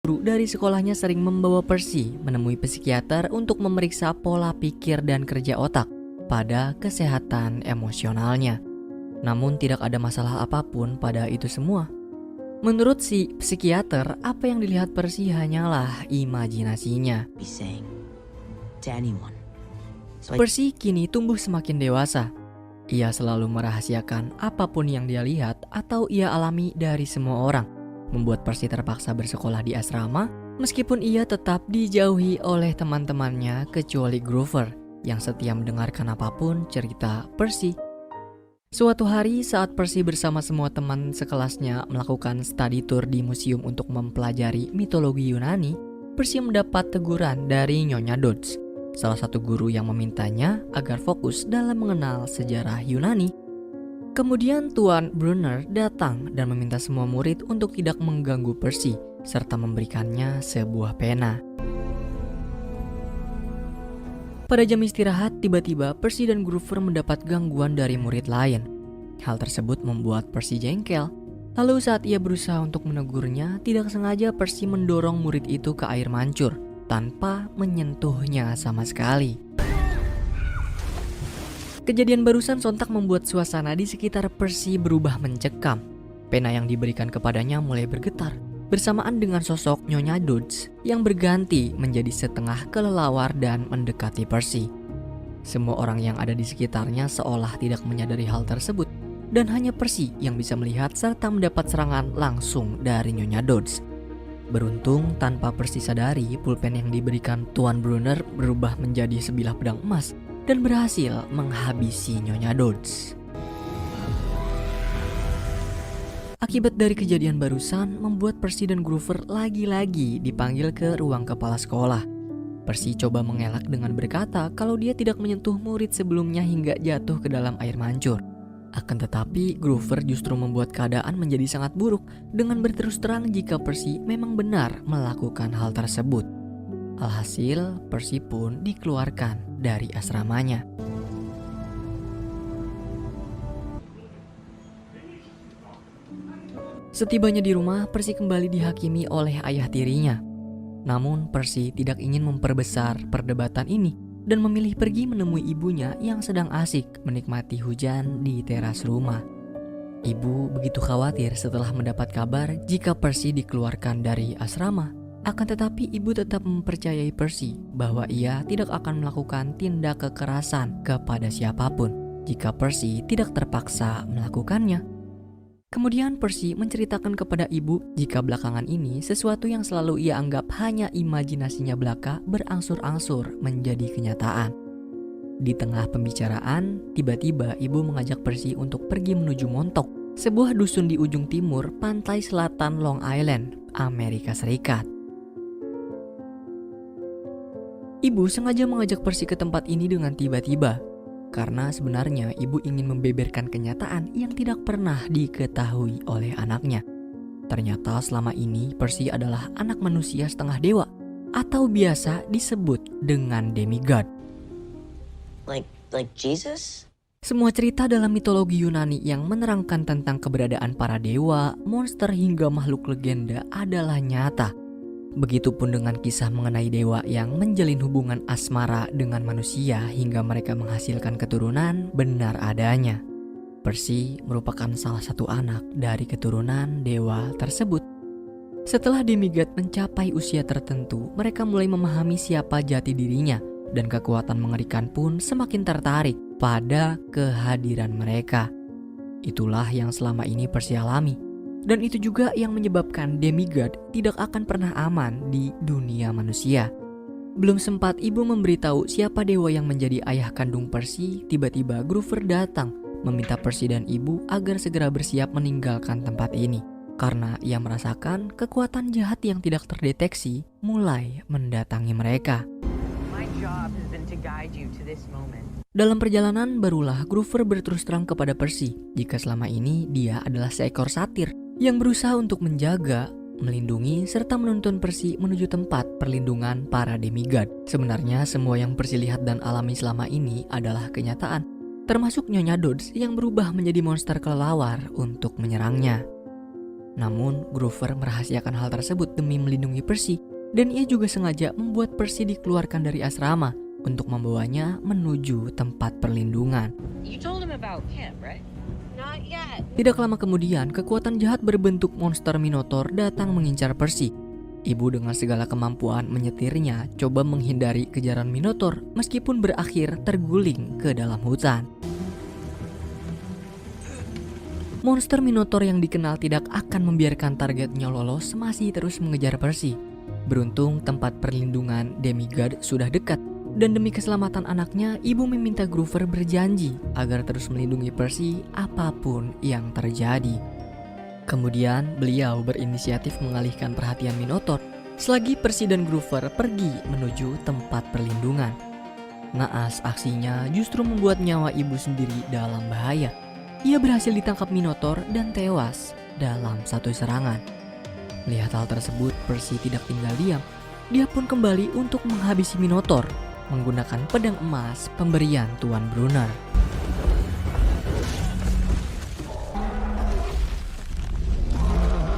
Guru dari sekolahnya sering membawa Percy menemui psikiater untuk memeriksa pola pikir dan kerja otak pada kesehatan emosionalnya. Namun tidak ada masalah apapun pada itu semua. Menurut si psikiater, apa yang dilihat Percy hanyalah imajinasinya. Percy kini tumbuh semakin dewasa. Ia selalu merahasiakan apapun yang dia lihat atau ia alami dari semua orang, membuat Percy terpaksa bersekolah di asrama meskipun ia tetap dijauhi oleh teman-temannya kecuali Grover yang setia mendengarkan apapun cerita Percy. Suatu hari saat Percy bersama semua teman sekelasnya melakukan study tour di museum untuk mempelajari mitologi Yunani, Percy mendapat teguran dari Nyonya Dodds, salah satu guru yang memintanya agar fokus dalam mengenal sejarah Yunani. Kemudian Tuan Brunner datang dan meminta semua murid untuk tidak mengganggu Percy serta memberikannya sebuah pena. Pada jam istirahat, tiba-tiba Percy dan Grover mendapat gangguan dari murid lain. Hal tersebut membuat Percy jengkel. Lalu saat ia berusaha untuk menegurnya, tidak sengaja Percy mendorong murid itu ke air mancur tanpa menyentuhnya sama sekali. Kejadian barusan sontak membuat suasana di sekitar Percy berubah mencekam. Pena yang diberikan kepadanya mulai bergetar, bersamaan dengan sosok Nyonya Dodds yang berganti menjadi setengah kelelawar dan mendekati Percy. Semua orang yang ada di sekitarnya seolah tidak menyadari hal tersebut, dan hanya Percy yang bisa melihat serta mendapat serangan langsung dari Nyonya Dodds. Beruntung tanpa Percy sadari, pulpen yang diberikan Tuan Brunner berubah menjadi sebilah pedang emas dan berhasil menghabisi Nyonya Dodds. Akibat dari kejadian barusan membuat Percy dan Grover lagi-lagi dipanggil ke ruang kepala sekolah. Percy coba mengelak dengan berkata kalau dia tidak menyentuh murid sebelumnya hingga jatuh ke dalam air mancur. Akan tetapi Grover justru membuat keadaan menjadi sangat buruk dengan berterus terang jika Percy memang benar melakukan hal tersebut. Alhasil Percy pun dikeluarkan dari asramanya. Setibanya di rumah, Percy kembali dihakimi oleh ayah tirinya. Namun Percy tidak ingin memperbesar perdebatan ini dan memilih pergi menemui ibunya yang sedang asik menikmati hujan di teras rumah. Ibu begitu khawatir setelah mendapat kabar jika Percy dikeluarkan dari asrama. Akan tetapi ibu tetap mempercayai Percy bahwa ia tidak akan melakukan tindak kekerasan kepada siapapun jika Percy tidak terpaksa melakukannya. Kemudian Percy menceritakan kepada ibu jika belakangan ini sesuatu yang selalu ia anggap hanya imajinasinya belaka berangsur-angsur menjadi kenyataan. Di tengah pembicaraan, tiba-tiba ibu mengajak Percy untuk pergi menuju Montauk, sebuah dusun di ujung timur pantai selatan Long Island, Amerika Serikat. Ibu sengaja mengajak Percy ke tempat ini dengan tiba-tiba, karena sebenarnya ibu ingin membeberkan kenyataan yang tidak pernah diketahui oleh anaknya. Ternyata selama ini Percy adalah anak manusia setengah dewa, atau biasa disebut dengan demigod. Like Jesus? Semua cerita dalam mitologi Yunani yang menerangkan tentang keberadaan para dewa, monster hingga makhluk legenda adalah nyata. Begitupun dengan kisah mengenai dewa yang menjalin hubungan asmara dengan manusia hingga mereka menghasilkan keturunan benar adanya. Percy merupakan salah satu anak dari keturunan dewa tersebut. Setelah demigod mencapai usia tertentu, mereka mulai memahami siapa jati dirinya dan kekuatan mengerikan pun semakin tertarik pada kehadiran mereka. Itulah yang selama ini Percy alami. Dan itu juga yang menyebabkan demigod tidak akan pernah aman di dunia manusia. Belum sempat ibu memberitahu siapa dewa yang menjadi ayah kandung Percy, tiba-tiba Grover datang meminta Percy dan ibu agar segera bersiap meninggalkan tempat ini. Karena ia merasakan kekuatan jahat yang tidak terdeteksi mulai mendatangi mereka. Dalam perjalanan barulah Grover berterus terang kepada Percy jika selama ini dia adalah seekor satir yang berusaha untuk menjaga, melindungi, serta menuntun Percy menuju tempat perlindungan para demigod. Sebenarnya semua yang Percy lihat dan alami selama ini adalah kenyataan, termasuk Nyonya Dodds yang berubah menjadi monster kelelawar untuk menyerangnya. Namun, Groover merahasiakan hal tersebut demi melindungi Percy, dan ia juga sengaja membuat Percy dikeluarkan dari asrama untuk membawanya menuju tempat perlindungan. You told him about Kemp, right? Not yet. Tidak lama kemudian, kekuatan jahat berbentuk monster Minotaur datang mengincar Percy. Ibu dengan segala kemampuan menyetirnya coba menghindari kejaran Minotaur meskipun berakhir terguling ke dalam hutan. Monster Minotaur yang dikenal tidak akan membiarkan targetnya lolos masih terus mengejar Percy. Beruntung tempat perlindungan demigod sudah dekat, dan demi keselamatan anaknya, ibu meminta Groover berjanji agar terus melindungi Percy apapun yang terjadi. Kemudian beliau berinisiatif mengalihkan perhatian Minotaur selagi Percy dan Groover pergi menuju tempat perlindungan. Naas aksinya justru membuat nyawa ibu sendiri dalam bahaya. Ia berhasil ditangkap Minotaur dan tewas dalam satu serangan. Melihat hal tersebut, Percy tidak tinggal diam. Dia pun kembali untuk menghabisi Minotaur menggunakan pedang emas pemberian Tuan Brunner.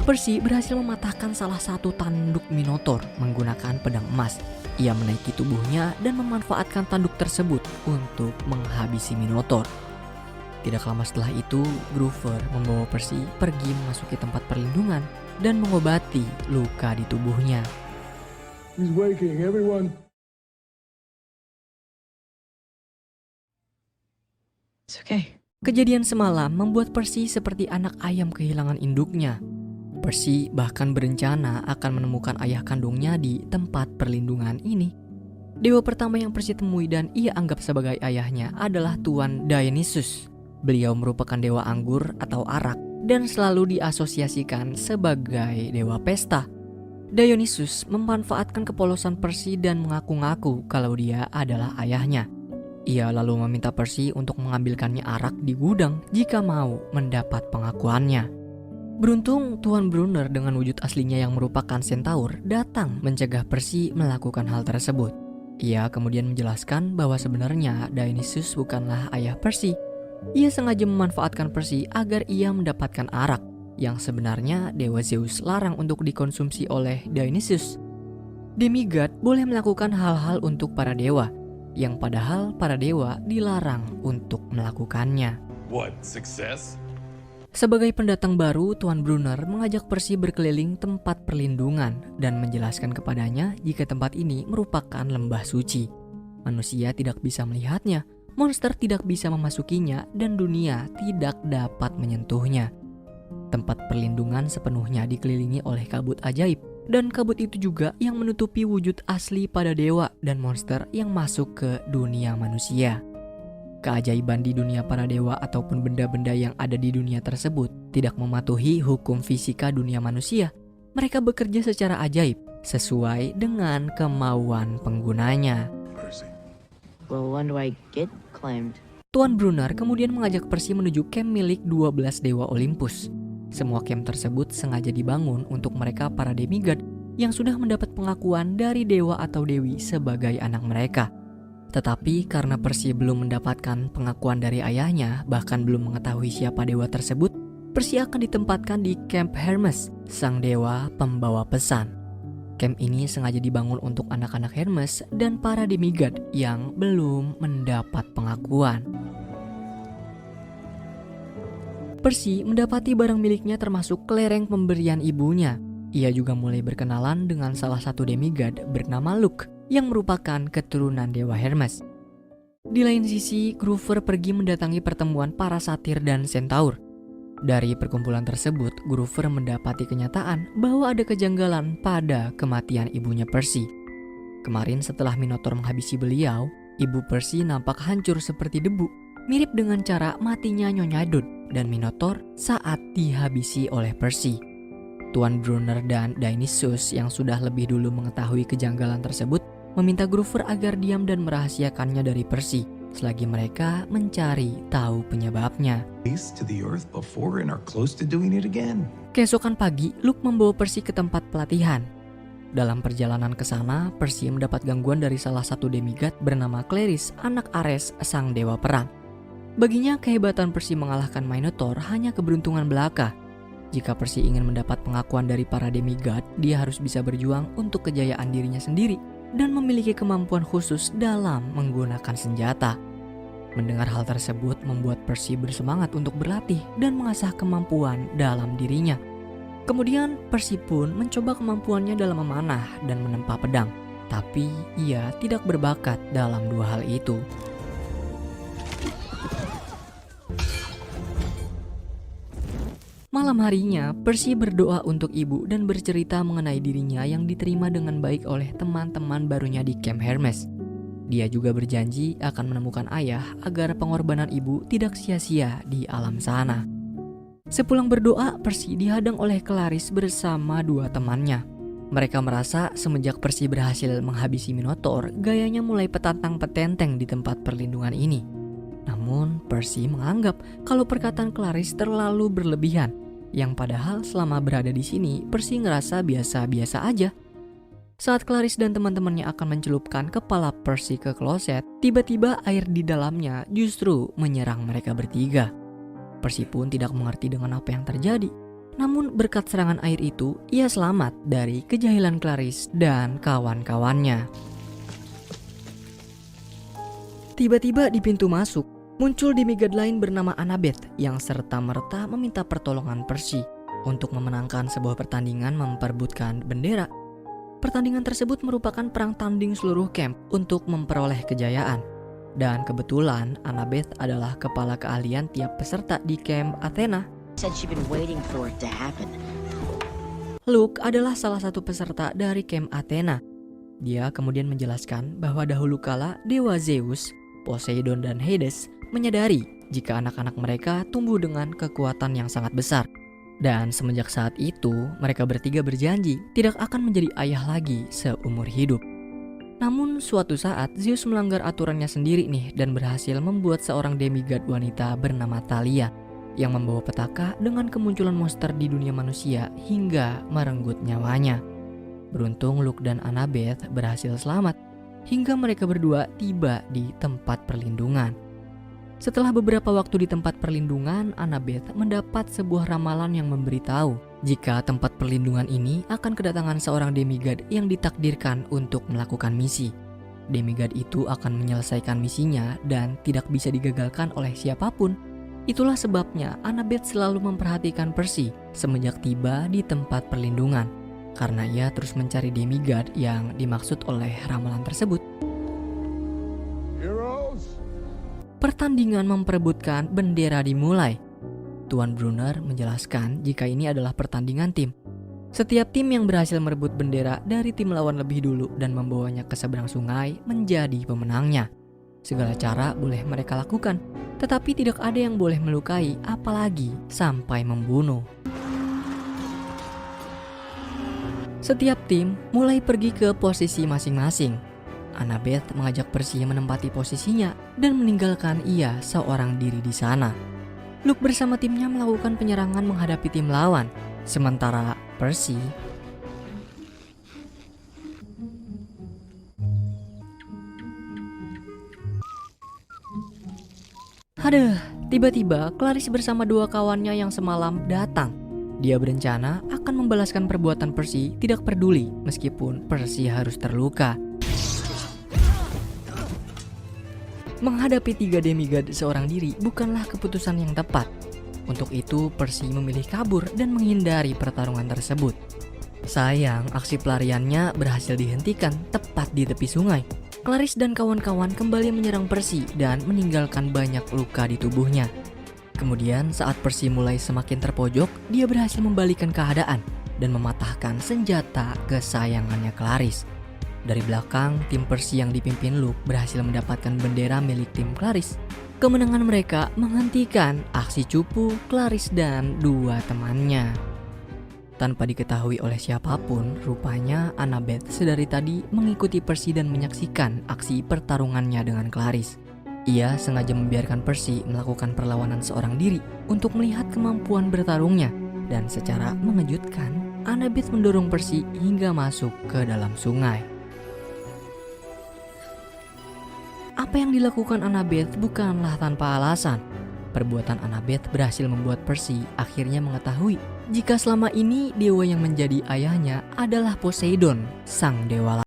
Percy berhasil mematahkan salah satu tanduk Minotaur menggunakan pedang emas. Ia menaiki tubuhnya dan memanfaatkan tanduk tersebut untuk menghabisi Minotaur. Tidak lama setelah itu, Groover membawa Percy pergi memasuki tempat perlindungan dan mengobati luka di tubuhnya. He's waking, everyone. It's okay. Kejadian semalam membuat Percy seperti anak ayam kehilangan induknya. Percy bahkan berencana akan menemukan ayah kandungnya di tempat perlindungan ini. Dewa pertama yang Percy temui dan ia anggap sebagai ayahnya adalah Tuan Dionysus. Beliau merupakan dewa anggur atau arak dan selalu diasosiasikan sebagai dewa pesta. Dionysus memanfaatkan kepolosan Percy dan mengaku-ngaku kalau dia adalah ayahnya. Ia lalu meminta Percy untuk mengambilkannya arak di gudang jika mau mendapat pengakuannya. Beruntung Tuan Brunner dengan wujud aslinya yang merupakan Centaur datang mencegah Percy melakukan hal tersebut. Ia kemudian menjelaskan bahwa sebenarnya Dionysus bukanlah ayah Percy. Ia sengaja memanfaatkan Percy agar ia mendapatkan arak yang sebenarnya Dewa Zeus larang untuk dikonsumsi oleh Dionysus. Demigod boleh melakukan hal-hal untuk para dewa, yang padahal para dewa dilarang untuk melakukannya. What, success? Sebagai pendatang baru, Tuan Brunner mengajak Percy berkeliling tempat perlindungan dan menjelaskan kepadanya jika tempat ini merupakan lembah suci. Manusia tidak bisa melihatnya, monster tidak bisa memasukinya, dan dunia tidak dapat menyentuhnya. Tempat perlindungan sepenuhnya dikelilingi oleh kabut ajaib, dan kabut itu juga yang menutupi wujud asli pada dewa dan monster yang masuk ke dunia manusia. Keajaiban di dunia para dewa ataupun benda-benda yang ada di dunia tersebut tidak mematuhi hukum fisika dunia manusia. Mereka bekerja secara ajaib sesuai dengan kemauan penggunanya. Well, when do I get claimed? Tuan Brunner kemudian mengajak Percy menuju camp milik 12 dewa Olympus. Semua camp tersebut sengaja dibangun untuk mereka para demigod yang sudah mendapat pengakuan dari dewa atau dewi sebagai anak mereka. Tetapi karena Percy belum mendapatkan pengakuan dari ayahnya, bahkan belum mengetahui siapa dewa tersebut, Percy akan ditempatkan di camp Hermes, sang dewa pembawa pesan. Camp ini sengaja dibangun untuk anak-anak Hermes dan para demigod yang belum mendapat pengakuan. Percy mendapati barang miliknya termasuk kelereng pemberian ibunya. Ia juga mulai berkenalan dengan salah satu demigod bernama Luke yang merupakan keturunan dewa Hermes. Di lain sisi, Groover pergi mendatangi pertemuan para satir dan Centaur. Dari perkumpulan tersebut, Groover mendapati kenyataan bahwa ada kejanggalan pada kematian ibunya Percy. Kemarin setelah Minotaur menghabisi beliau, ibu Percy nampak hancur seperti debu, mirip dengan cara matinya Nyonya Dud dan Minotaur saat dihabisi oleh Percy. Tuan Brunner dan Dionysus yang sudah lebih dulu mengetahui kejanggalan tersebut meminta Groover agar diam dan merahasiakannya dari Percy selagi mereka mencari tahu penyebabnya. Keesokan pagi, Luke membawa Percy ke tempat pelatihan. Dalam perjalanan ke sana, Percy mendapat gangguan dari salah satu demigod bernama Clarisse, anak Ares, sang dewa perang. Baginya, kehebatan Percy mengalahkan Minotaur hanya keberuntungan belaka. Jika Percy ingin mendapat pengakuan dari para demigod, dia harus bisa berjuang untuk kejayaan dirinya sendiri dan memiliki kemampuan khusus dalam menggunakan senjata. Mendengar hal tersebut membuat Percy bersemangat untuk berlatih dan mengasah kemampuan dalam dirinya. Kemudian Percy pun mencoba kemampuannya dalam memanah dan menempa pedang. Tapi ia tidak berbakat dalam dua hal itu. Malam harinya, Percy berdoa untuk ibu dan bercerita mengenai dirinya yang diterima dengan baik oleh teman-teman barunya di Camp Hermes. Dia juga berjanji akan menemukan ayah agar pengorbanan ibu tidak sia-sia di alam sana. Sepulang berdoa, Percy dihadang oleh Clarisse bersama dua temannya. Mereka merasa semenjak Percy berhasil menghabisi Minotaur, gayanya mulai petantang petenteng di tempat perlindungan ini. Namun, Percy menganggap kalau perkataan Clarisse terlalu berlebihan, yang padahal selama berada di sini, Percy ngerasa biasa-biasa aja. Saat Clarisse dan teman-temannya akan mencelupkan kepala Percy ke kloset, tiba-tiba air di dalamnya justru menyerang mereka bertiga. Percy pun tidak mengerti dengan apa yang terjadi. Namun berkat serangan air itu, ia selamat dari kejahilan Clarisse dan kawan-kawannya. Tiba-tiba di pintu masuk, muncul demigod lain bernama Annabeth yang serta-merta meminta pertolongan Percy untuk memenangkan sebuah pertandingan memperebutkan bendera. Pertandingan tersebut merupakan perang tanding seluruh camp untuk memperoleh kejayaan. Dan kebetulan Annabeth adalah kepala keahlian tiap peserta di camp Athena. Said she'd been waiting for it to happen. Luke adalah salah satu peserta dari camp Athena. Dia kemudian menjelaskan bahwa dahulu kala dewa Zeus, Poseidon dan Hades menyadari jika anak-anak mereka tumbuh dengan kekuatan yang sangat besar. Dan semenjak saat itu, mereka bertiga berjanji tidak akan menjadi ayah lagi seumur hidup. Namun suatu saat Zeus melanggar aturannya sendiri nih dan berhasil membuat seorang demigod wanita bernama Thalia yang membawa petaka dengan kemunculan monster di dunia manusia hingga merenggut nyawanya. Beruntung Luke dan Annabeth berhasil selamat hingga mereka berdua tiba di tempat perlindungan. Setelah beberapa waktu di tempat perlindungan, Annabeth mendapat sebuah ramalan yang memberitahu jika tempat perlindungan ini akan kedatangan seorang demigod yang ditakdirkan untuk melakukan misi. Demigod itu akan menyelesaikan misinya dan tidak bisa digagalkan oleh siapapun. Itulah sebabnya Annabeth selalu memperhatikan Percy semenjak tiba di tempat perlindungan, karena ia terus mencari demigod yang dimaksud oleh ramalan tersebut. Pertandingan memperebutkan bendera dimulai. Tuan Brunner menjelaskan jika ini adalah pertandingan tim. Setiap tim yang berhasil merebut bendera dari tim lawan lebih dulu dan membawanya ke seberang sungai menjadi pemenangnya. Segala cara boleh mereka lakukan, tetapi tidak ada yang boleh melukai apalagi sampai membunuh. Setiap tim mulai pergi ke posisi masing-masing. Annabeth mengajak Percy menempati posisinya dan meninggalkan ia seorang diri di sana. Luke bersama timnya melakukan penyerangan menghadapi tim lawan, sementara Percy tiba-tiba Clarisse bersama dua kawannya yang semalam datang. Dia berencana akan membalaskan perbuatan Percy, tidak peduli meskipun Percy harus terluka. Menghadapi 3 demigod seorang diri bukanlah keputusan yang tepat. Untuk itu, Percy memilih kabur dan menghindari pertarungan tersebut. Sayang, aksi pelariannya berhasil dihentikan tepat di tepi sungai. Clarisse dan kawan-kawan kembali menyerang Percy dan meninggalkan banyak luka di tubuhnya. Kemudian, saat Percy mulai semakin terpojok, dia berhasil membalikan keadaan dan mematahkan senjata kesayangannya Clarisse. Dari belakang, tim Percy yang dipimpin Luke berhasil mendapatkan bendera milik tim Clarisse. Kemenangan mereka menghentikan aksi cupu Clarisse dan dua temannya. Tanpa diketahui oleh siapapun, rupanya Annabeth sedari tadi mengikuti Percy dan menyaksikan aksi pertarungannya dengan Clarisse. Ia sengaja membiarkan Percy melakukan perlawanan seorang diri untuk melihat kemampuan bertarungnya. Dan secara mengejutkan, Annabeth mendorong Percy hingga masuk ke dalam sungai. Apa yang dilakukan Annabeth bukanlah tanpa alasan. perbuatan Annabeth berhasil membuat Percy akhirnya mengetahui jika selama ini dewa yang menjadi ayahnya adalah Poseidon, sang dewa